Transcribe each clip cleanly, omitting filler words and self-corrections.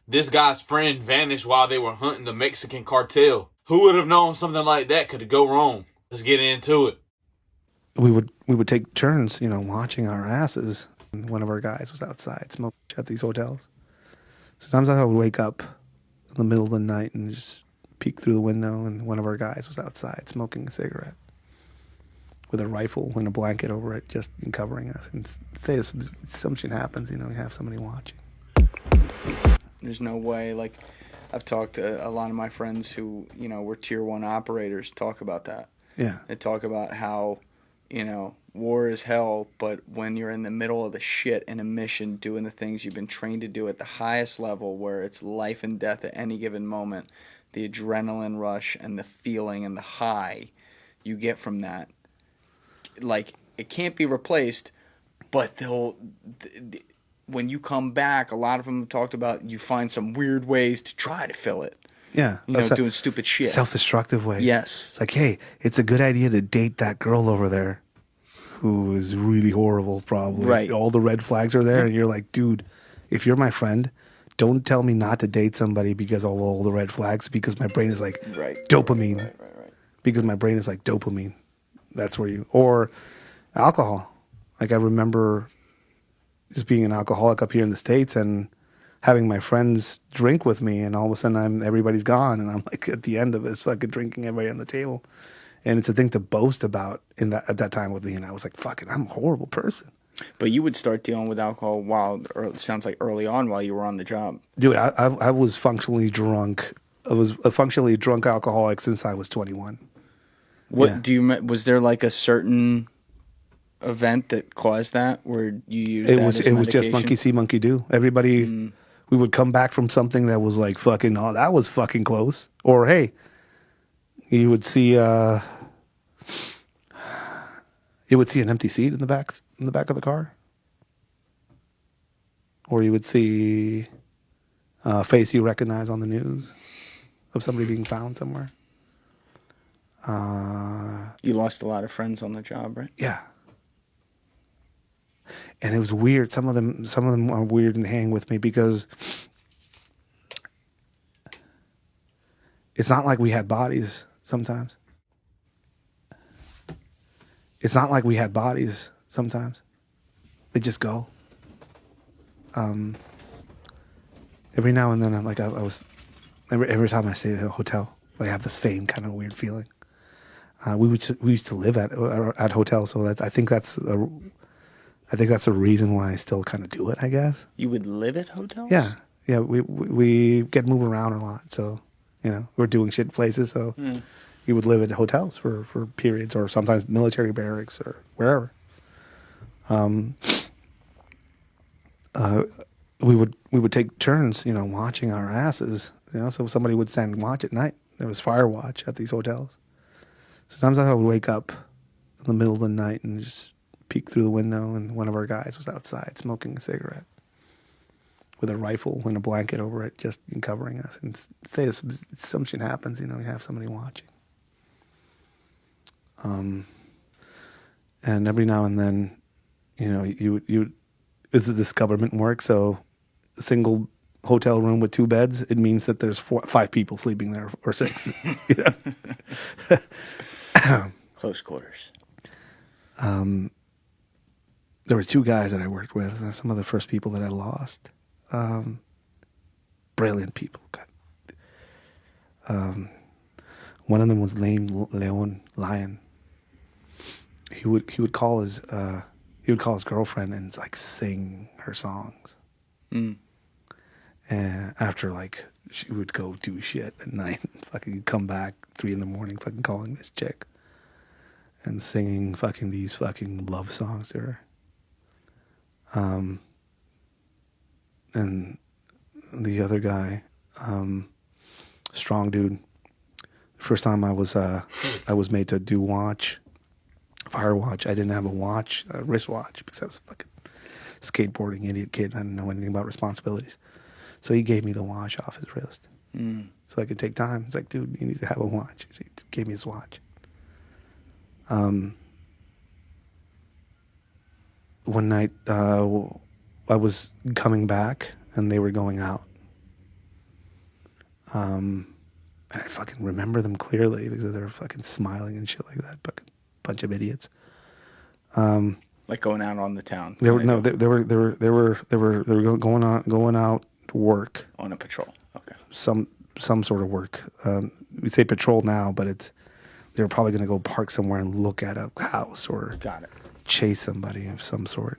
this guy's friend vanished while they were hunting the Mexican cartel. Who would have known something like that could go wrong? Let's get into it. We would take turns, watching our asses. And one of our guys was outside smoking at these hotels. Sometimes I would wake up in the middle of the night and just peek through the window, and one of our guys was outside smoking a cigarette with a rifle and a blanket over it, just covering us. And say if some shit happens, you have somebody watching. There's no way. Like, I've talked to a lot of my friends who, were tier 1 operators talk about that. Yeah. They talk about how, war is hell, but when you're in the middle of the shit in a mission, doing the things you've been trained to do at the highest level, where it's life and death at any given moment, the adrenaline rush and the feeling and the high you get from that, like, it can't be replaced. But when you come back, a lot of them have talked about you find some weird ways to try to fill it. Yeah. Doing stupid shit. Self-destructive way. Yes. It's like, hey, it's a good idea to date that girl over there who is really horrible, probably. Right. All the red flags are there, and you're like, dude, if you're my friend, don't tell me not to date somebody because of all the red flags, because my brain is like dopamine. Right. Because my brain is like dopamine. That's where or alcohol. Like, I remember just being an alcoholic up here in the States and having my friends drink with me, and all of a sudden everybody's gone, and I'm like at the end of this fucking drinking everybody on the table. And it's a thing to boast about at that time with me, and I was like, fucking, I'm a horrible person. But you would start dealing with alcohol sounds like early on while you were on the job. Dude, I was functionally drunk. I was a functionally drunk alcoholic since I was 21. Was there like a certain event that caused that where you used it that was as it was just medication? monkey see, monkey do. Everybody, we would come back from something that was like fucking, oh, that was fucking close. Or hey, you would see an empty seat in the back of the car, or you would see a face you recognize on the news of somebody being found somewhere. You lost a lot of friends on the job, right? Yeah. And it was weird. Some of them are weird and hang with me because it's not like we had bodies sometimes. It's not like we had bodies sometimes. They just go. Every now and then, every time I stayed at a hotel, I have the same kind of weird feeling. We used to live at hotels, so I think that's a reason why I still kind of do it, I guess. You would live at hotels? Yeah. We get moved around a lot, so we're doing shit places, so we would live at hotels for periods, or sometimes military barracks or wherever. We would take turns, watching our asses, so somebody would stand and watch at night. There was fire watch at these hotels. Sometimes I would wake up in the middle of the night and just peek through the window, and one of our guys was outside smoking a cigarette with a rifle and a blanket over it, just covering us. And say if some shit happens, you have somebody watching. And every now and then, this government work, so a single hotel room with 2 beds, it means that there's 5 people sleeping there, or 6. Close quarters. There were 2 guys that I worked with, some of the first people that I lost. Brilliant people. One of them was named Lion. He would call his girlfriend and like sing her songs. And after she would go do shit at night, fucking come back 3 a.m, fucking calling this chick and singing fucking these fucking love songs to her. And the other guy, strong dude. First time I was made to do fire watch. I didn't have a wristwatch, because I was a fucking skateboarding idiot kid. I didn't know anything about responsibilities. So he gave me the watch off his wrist, so I could take time. It's like, dude, you need to have a watch. So he gave me his watch. One night, I was coming back, and they were going out. And I fucking remember them clearly because they were fucking smiling and shit like that. Fucking bunch of idiots. Like going out on the town. They were kinda no, deal. they were going out to work. On a patrol. Okay. Some sort of work. We say patrol now, but they were probably going to go park somewhere and look at a house or Got it. chase somebody of some sort.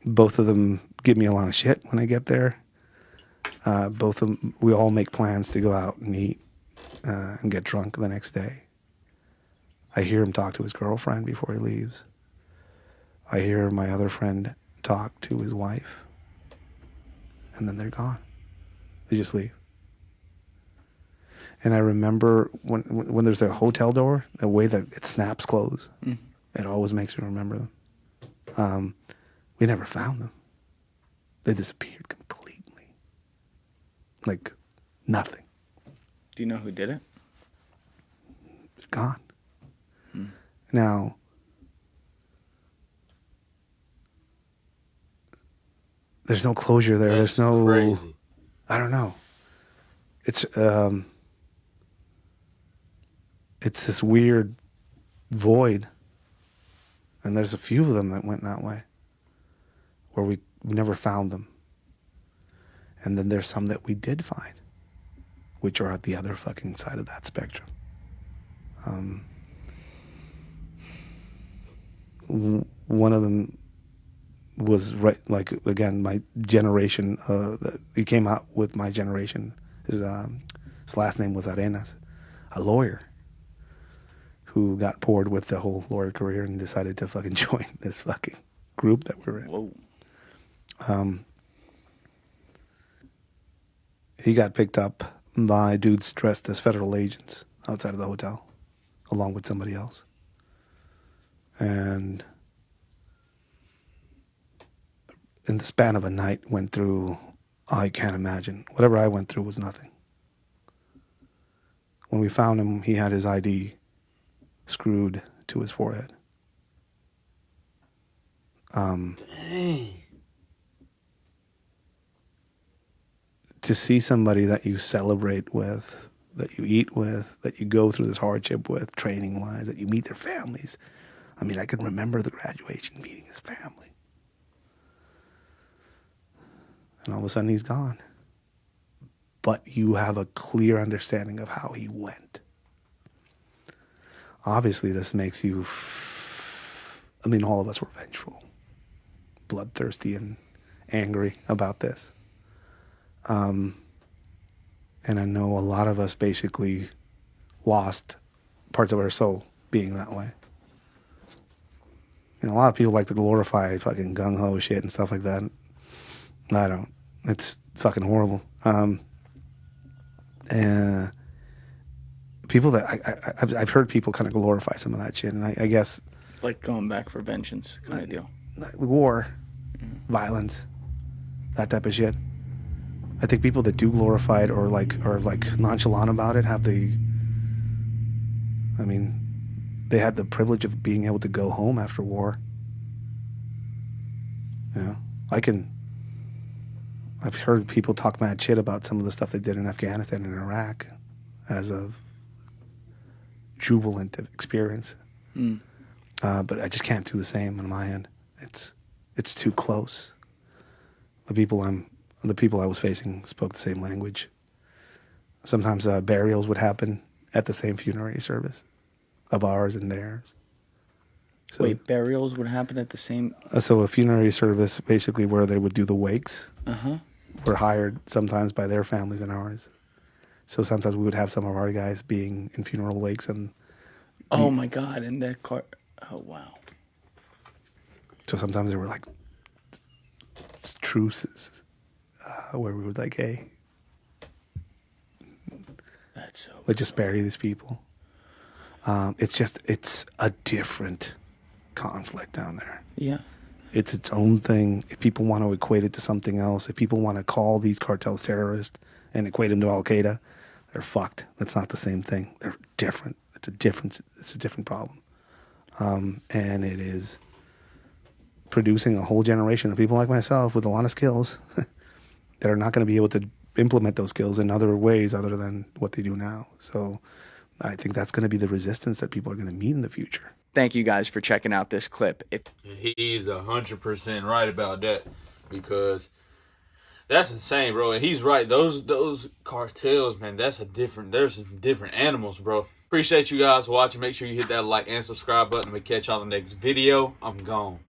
Both of them give me a lot of shit when I get there. Both of them, we all make plans to go out and eat and get drunk the next day. I hear him talk to his girlfriend before he leaves. I hear my other friend talk to his wife. And then they're gone. They just leave. And I remember when there's a hotel door, the way that it snaps closed, it always makes me remember them. We never found them. They disappeared completely. Like nothing. Do you know who did it? They're gone. Now, there's no closure there. That's There's no, crazy. I don't know. It's this weird void. And there's a few of them that went that way, where we never found them. And then there's some that we did find, which are at the other fucking side of that spectrum. One of them was right, like, again, my generation. He came out with my generation. His last name was Arenas, a lawyer who got bored with the whole lawyer career and decided to fucking join this fucking group that we're in. Whoa. He got picked up by dudes dressed as federal agents outside of the hotel, along with somebody else. And in the span of a night went through, I can't imagine. Whatever I went through was nothing. When we found him, he had his ID screwed to his forehead. Dang. To see somebody that you celebrate with, that you eat with, that you go through this hardship with, training-wise, that you meet their families. I mean, I can remember the graduation, meeting his family. And all of a sudden, he's gone. But you have a clear understanding of how he went. Obviously, this makes you... I mean, all of us were vengeful, bloodthirsty, and angry about this. And I know a lot of us basically lost parts of our soul being that way. You know, a lot of people like to glorify fucking gung-ho shit and stuff like that. I don't. It's fucking horrible. And people that I've heard people kind of glorify some of that shit, and I guess Like going back for vengeance kind of deal. war, violence, that type of shit. I think people that do glorify it or like nonchalant about it have the. I mean, they had the privilege of being able to go home after war. You know, I've heard people talk mad shit about some of the stuff they did in Afghanistan and Iraq as a jubilant experience. But I just can't do the same on my end. It's too close. The people I was facing spoke the same language. Sometimes burials would happen at the same funerary service of ours and theirs. So, Wait, burials would happen at the same... So a funerary service, basically where they would do the wakes, were hired sometimes by their families and ours. So sometimes we would have some of our guys being in funeral wakes, and Oh my God, and that car... Oh, wow. so sometimes there were like truces where we would like, hey, That's so... let's just bury these people. It's a different conflict down there. Yeah. It's its own thing. If people want to equate it to something else, if people want to call these cartels terrorists and equate them to Al Qaeda, they're fucked. That's not the same thing. They're different. It's a different problem. And it is producing a whole generation of people like myself with a lot of skills that are not going to be able to implement those skills in other ways other than what they do now. So I think that's going to be the resistance that people are going to meet in the future. Thank you guys for checking out this clip. He's 100% right about that, because that's insane, bro. And he's right. Those cartels, man, there's some different animals, bro. Appreciate you guys watching. Make sure you hit that like and subscribe button. We catch y'all in the next video. I'm gone.